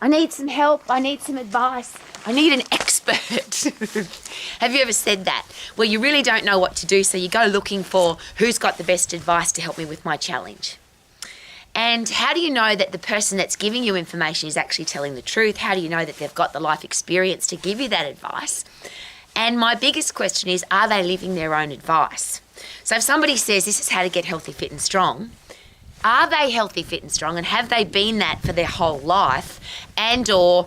I need some help. I need some advice. I need an expert. Have you ever said that? Where you really don't know what to do, so you go looking for who's got the best advice to help me with my challenge. And how do you know that the person that's giving you information is actually telling the truth? How do you know that they've got the life experience to give you that advice? And my biggest question is, are they living their own advice? So if somebody says this is how to get healthy, fit and strong, are they healthy, fit and strong, and have they been that for their whole life? And or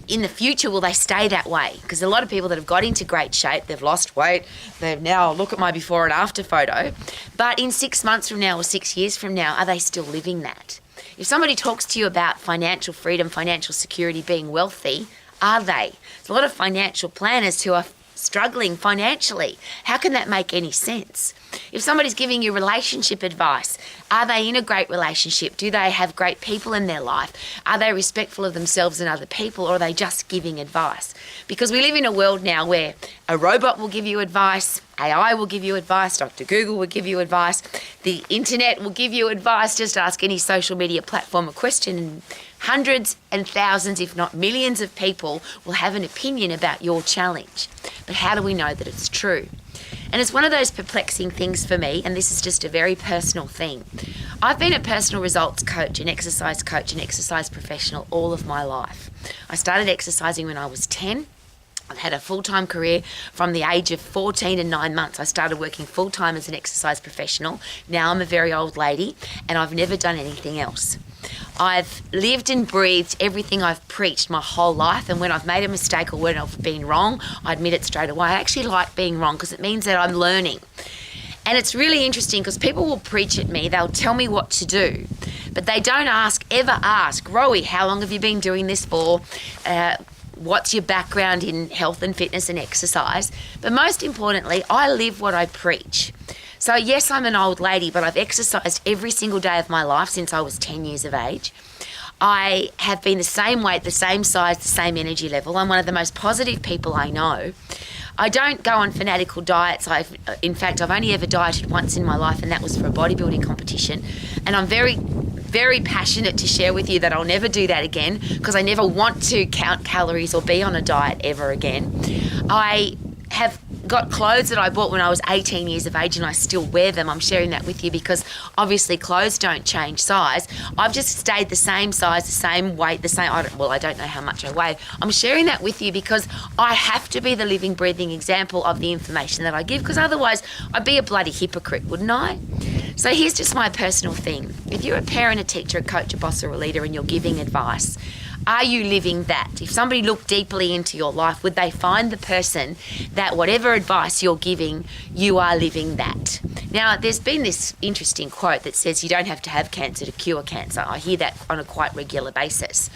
in the future, will they stay that way? Because a lot of people that have got into great shape, they've lost weight, they've now, look at my before and after photo, but in 6 months from now or 6 years from now, are they still living that? If somebody talks to you about financial freedom, financial security, being wealthy, are they? There's a lot of financial planners who are struggling financially. How can that make any sense? If somebody's giving you relationship advice, are they in a great relationship? Do they have great people in their life? Are they respectful of themselves and other people, or are they just giving advice? Because we live in a world now where a robot will give you advice, AI will give you advice, Dr. Google will give you advice, the internet will give you advice. Just ask any social media platform a question and hundreds and thousands, if not millions of people will have an opinion about your challenge. But how do we know that it's true? And it's one of those perplexing things for me, and this is just a very personal thing. I've been a personal results coach, an exercise professional all of my life. I started exercising when I was 10. I've had a full-time career from the age of 14 and 9 months. I started working full-time as an exercise professional. Now I'm a very old lady, and I've never done anything else. I've lived and breathed everything I've preached my whole life, and when I've made a mistake or when I've been wrong, I admit it straight away. I actually like being wrong because it means that I'm learning. And it's really interesting because people will preach at me, they'll tell me what to do, but they don't ever ask, Rowie, how long have you been doing this for? What's your background in health and fitness and exercise? But most importantly, I live what I preach. So yes, I'm an old lady, but I've exercised every single day of my life since I was 10 years of age. I have been the same weight, the same size, the same energy level. I'm one of the most positive people I know. I don't go on fanatical diets. In fact, I've only ever dieted once in my life, and that was for a bodybuilding competition. And I'm very, very passionate to share with you that I'll never do that again, because I never want to count calories or be on a diet ever again. I have got clothes that I bought when I was 18 years of age and I still wear them. I'm sharing that with you because obviously clothes don't change size. I've just stayed the same size, the same weight, the same, I don't know how much I weigh. I'm sharing that with you because I have to be the living, breathing example of the information that I give, because otherwise I'd be a bloody hypocrite, wouldn't I? So here's just my personal thing. If you're a parent, a teacher, a coach, a boss or a leader and you're giving advice, are you living that? If somebody looked deeply into your life, would they find the person that whatever advice you're giving, you are living that? Now, there's been this interesting quote that says you don't have to have cancer to cure cancer. I hear that on a quite regular basis.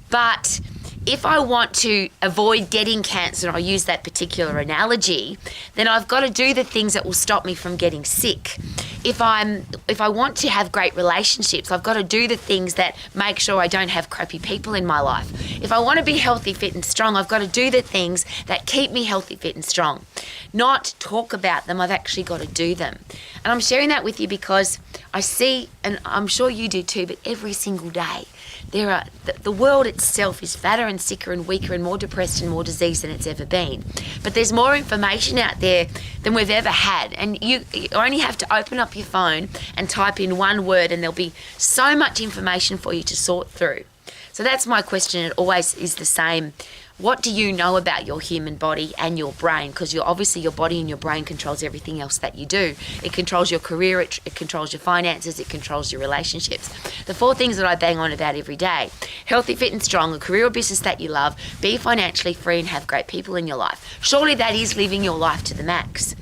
But if I want to avoid getting cancer, and I'll use that particular analogy, then I've got to do the things that will stop me from getting sick. If I want to have great relationships, I've got to do the things that make sure I don't have crappy people in my life. If I want to be healthy, fit and strong, I've got to do the things that keep me healthy, fit and strong. Not talk about them, I've actually got to do them. And I'm sharing that with you because I see, and I'm sure you do too, but every single day, the world itself is fatter and sicker and weaker and more depressed and more diseased than it's ever been. But there's more information out there than we've ever had. And you only have to open up your phone and type in one word and there'll be so much information for you to sort through. So that's my question. It always is the same. What do you know about your human body and your brain? Because obviously your body and your brain controls everything else that you do. It controls your career, it controls your finances, it controls your relationships. The 4 things that I bang on about every day: healthy, fit and strong, a career or business that you love, be financially free and have great people in your life. Surely that is living your life to the max.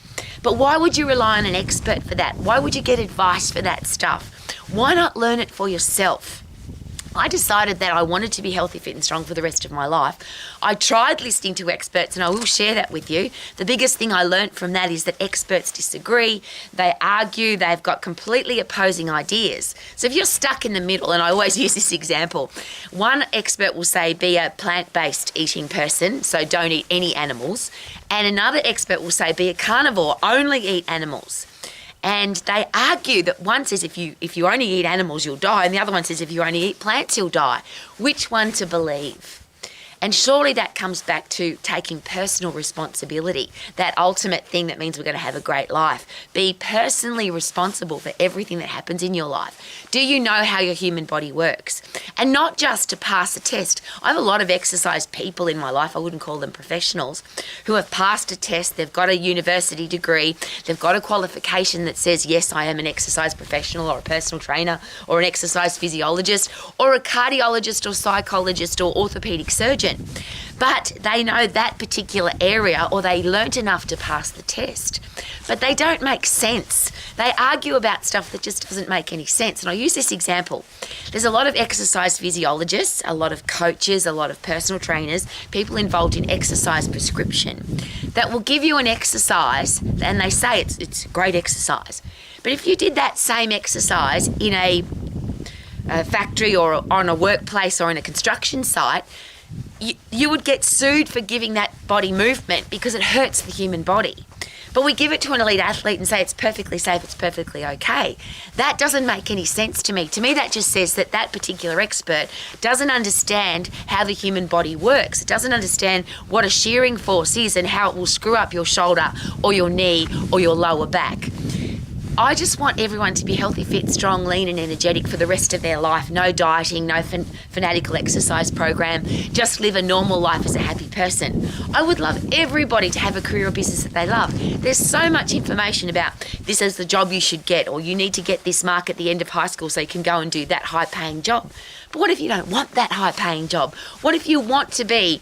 But why would you rely on an expert for that? Why would you get advice for that stuff? Why not learn it for yourself? I decided that I wanted to be healthy, fit and strong for the rest of my life. I tried listening to experts, and I will share that with you. The biggest thing I learnt from that is that experts disagree, they argue, they've got completely opposing ideas. So if you're stuck in the middle, and I always use this example, one expert will say be a plant-based eating person, so don't eat any animals, and another expert will say be a carnivore, only eat animals. And they argue that one says if you only eat animals, you'll die, and the other one says if you only eat plants, you'll die. Which one to believe? And surely that comes back to taking personal responsibility, that ultimate thing that means we're going to have a great life. Be personally responsible for everything that happens in your life. Do you know how your human body works? And not just to pass a test. I have a lot of exercise people in my life, I wouldn't call them professionals, who have passed a test, they've got a university degree, they've got a qualification that says, yes, I am an exercise professional or a personal trainer or an exercise physiologist or a cardiologist or psychologist or orthopedic surgeon. But they know that particular area, or they learnt enough to pass the test. But they don't make sense. They argue about stuff that just doesn't make any sense. And I use this example. There's a lot of exercise physiologists, a lot of coaches, a lot of personal trainers, people involved in exercise prescription that will give you an exercise and they say it's great exercise. But if you did that same exercise in a factory or on a workplace or in a construction site, you would get sued for giving that body movement because it hurts the human body. But we give it to an elite athlete and say it's perfectly safe, it's perfectly okay. That doesn't make any sense to me. To me, that just says that that particular expert doesn't understand how the human body works. It doesn't understand what a shearing force is and how it will screw up your shoulder or your knee or your lower back. I just want everyone to be healthy, fit, strong, lean and energetic for the rest of their life. No dieting, no fanatical exercise program. Just live a normal life as a happy person. I would love everybody to have a career or business that they love. There's so much information about this is the job you should get, or you need to get this mark at the end of high school so you can go and do that high-paying job. But what if you don't want that high-paying job? What if you want to be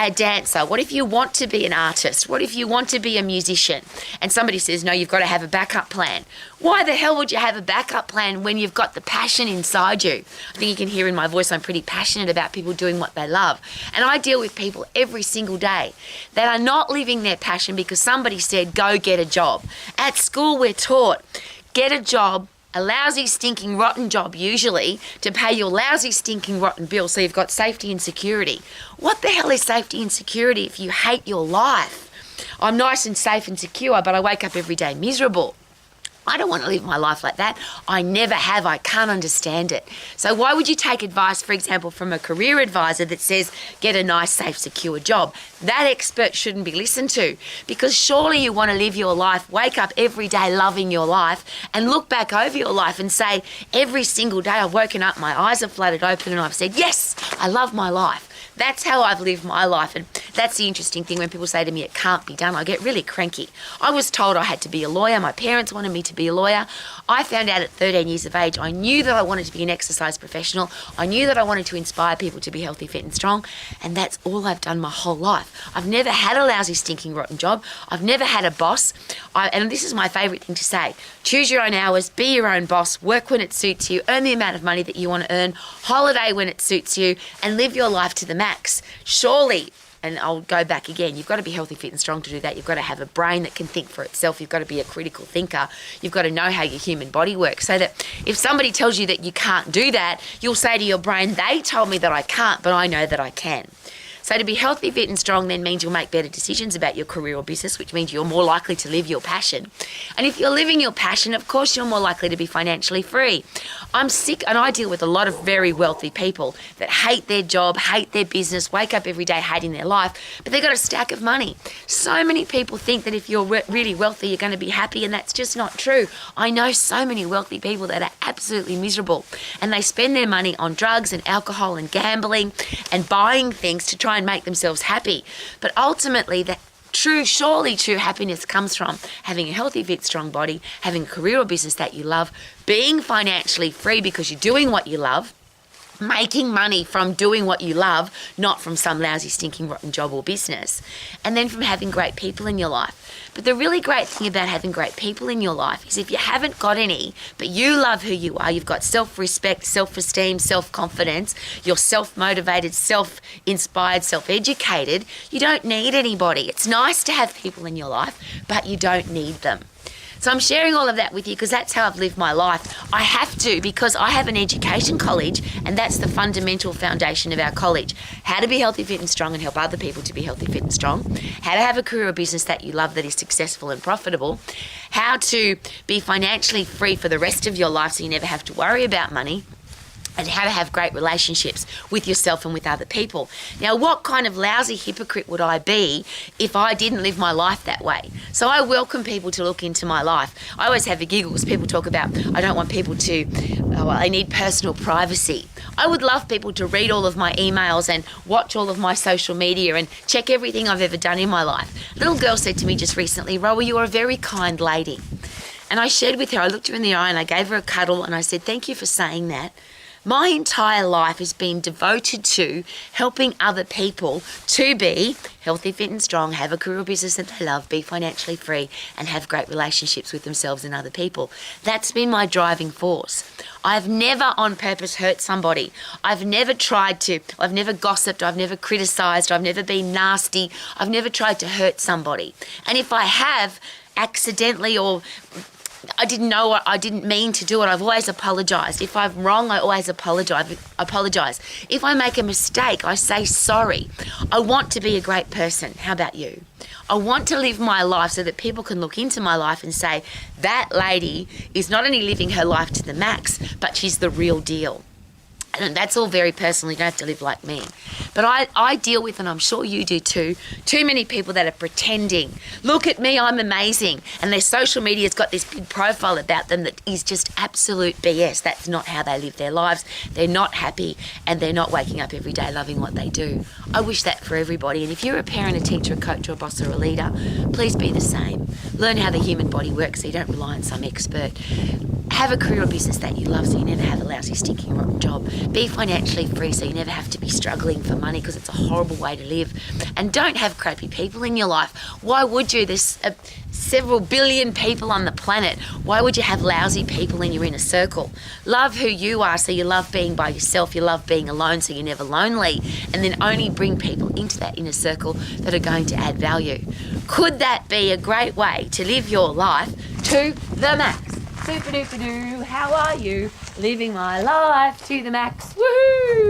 a dancer? What if you want to be an artist? What if you want to be a musician? And somebody says, no, you've got to have a backup plan. Why the hell would you have a backup plan when you've got the passion inside you? I think you can hear in my voice I'm pretty passionate about people doing what they love. And I deal with people every single day that are not living their passion because somebody said, go get a job. At school we're taught, get a job, a lousy, stinking, rotten job usually, to pay your lousy, stinking, rotten bill so you've got safety and security. What the hell is safety and security if you hate your life? I'm nice and safe and secure, but I wake up every day miserable. I don't want to live my life like that. I never have. I can't understand it. So why would you take advice, for example, from a career advisor that says, get a nice, safe, secure job? That expert shouldn't be listened to, because surely you want to live your life, wake up every day loving your life and look back over your life and say, every single day I've woken up, my eyes have flooded open and I've said, yes, I love my life. That's how I've lived my life. And that's the interesting thing. When people say to me, it can't be done, I get really cranky. I was told I had to be a lawyer. My parents wanted me to be a lawyer. I found out at 13 years of age, I knew that I wanted to be an exercise professional. I knew that I wanted to inspire people to be healthy, fit and strong. And that's all I've done my whole life. I've never had a lousy, stinking, rotten job. I've never had a boss. And this is my favourite thing to say. Choose your own hours, be your own boss, work when it suits you, earn the amount of money that you want to earn, holiday when it suits you, and live your life to the max. Surely, and I'll go back again, you've got to be healthy, fit and strong to do that. You've got to have a brain that can think for itself. You've got to be a critical thinker. You've got to know how your human body works, so that if somebody tells you that you can't do that, you'll say to your brain, they told me that I can't, but I know that I can. So to be healthy, fit and strong then means you'll make better decisions about your career or business, which means you're more likely to live your passion. And if you're living your passion, of course, you're more likely to be financially free. I'm sick, and I deal with a lot of very wealthy people that hate their job, hate their business, wake up every day hating their life, but they've got a stack of money. So many people think that if you're really wealthy, you're going to be happy, and that's just not true. I know so many wealthy people that are absolutely miserable, and they spend their money on drugs and alcohol and gambling and buying things to try and make themselves happy. But ultimately, surely true happiness comes from having a healthy, fit, strong body, having a career or business that you love, being financially free because you're doing what you love, making money from doing what you love, not from some lousy, stinking, rotten job or business, and then from having great people in your life. But the really great thing about having great people in your life is if you haven't got any, but you love who you are, you've got self-respect, self-esteem, self-confidence, you're self-motivated, self-inspired, self-educated, you don't need anybody. It's nice to have people in your life, but you don't need them. So I'm sharing all of that with you because that's how I've lived my life. I have to, because I have an education college, and that's the fundamental foundation of our college. How to be healthy, fit and strong and help other people to be healthy, fit and strong. How to have a career or business that you love that is successful and profitable. How to be financially free for the rest of your life so you never have to worry about money. And how to have great relationships with yourself and with other people. Now, what kind of lousy hypocrite would I be if I didn't live my life that way? So I welcome people to look into my life. I always have a giggle because people talk about, I don't want people to, I need personal privacy. I would love people to read all of my emails and watch all of my social media and check everything I've ever done in my life. A little girl said to me just recently, Rowa, you are a very kind lady. And I shared with her, I looked her in the eye and I gave her a cuddle and I said, thank you for saying that. My entire life has been devoted to helping other people to be healthy, fit and strong, have a career or business that they love, be financially free and have great relationships with themselves and other people. That's been my driving force. I've never on purpose hurt somebody. I've never gossiped, I've never criticised, I've never been nasty, I've never tried to hurt somebody. And if I have accidentally or I didn't know what, I didn't mean to do it, I've always apologised. If I'm wrong, I always apologise. If I make a mistake, I say sorry. I want to be a great person. How about you? I want to live my life so that people can look into my life and say, that lady is not only living her life to the max, but she's the real deal. And that's all very personal. You don't have to live like me. But I deal with, and I'm sure you do too many people that are pretending. Look at me, I'm amazing. And their social media's got this big profile about them that is just absolute BS. That's not how they live their lives. They're not happy and they're not waking up every day loving what they do. I wish that for everybody. And if you're a parent, a teacher, a coach, or a boss, or a leader, please be the same. Learn how the human body works so you don't rely on some expert. Have a career or business that you love so you never have a lousy, stinking job. Be financially free so you never have to be struggling for money because it's a horrible way to live. And don't have crappy people in your life. Why would you? There's several billion people on the planet. Why would you have lousy people in your inner circle? Love who you are so you love being by yourself. You love being alone so you're never lonely. And then only bring people into that inner circle that are going to add value. Could that be a great way to live your life to the max? Super duper doo, how are you? Living my life to the max. Woohoo!